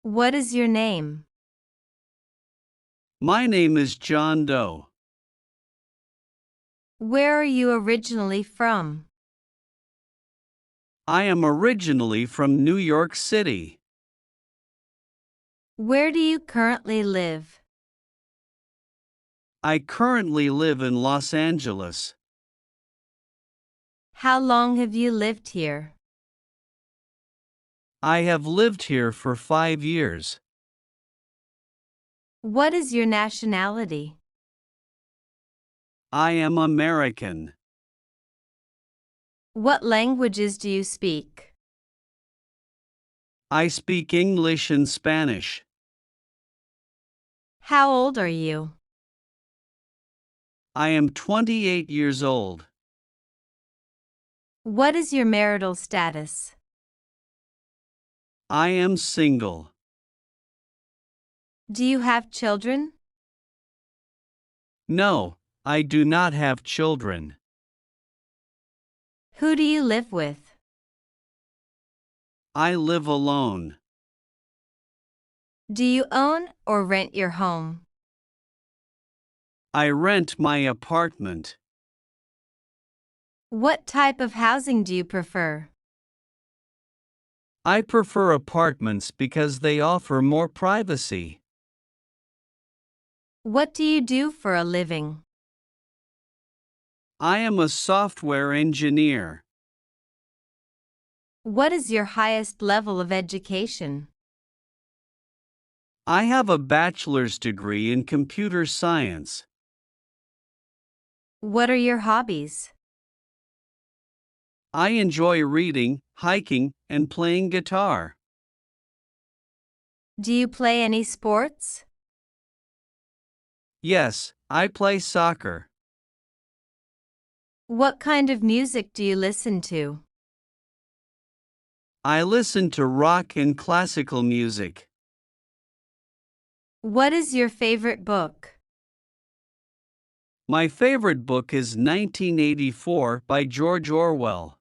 What is your name? My name is John Doe. Where are you originally from? I am originally from New York City. Where do you currently live? I currently live in Los Angeles. How long have you lived here? I have lived here for 5 years. What is your nationality? I am American. What languages do you speak? I speak English and Spanish. How old are you? I am 28 years old. What is your marital status? I am single. Do you have children? No, I do not have children. Who do you live with? I live alone. Do you own or rent your home? I rent my apartment. What type of housing do you prefer? I prefer apartments because they offer more privacy. What do you do for a living? I am a software engineer. What is your highest level of education? I have a bachelor's degree in computer science. What are your hobbies? I enjoy reading, hiking, and playing guitar. Do you play any sports? Yes, I play soccer. What kind of music do you listen to? I listen to rock and classical music. What is your favorite book? My favorite book is 1984 by George Orwell.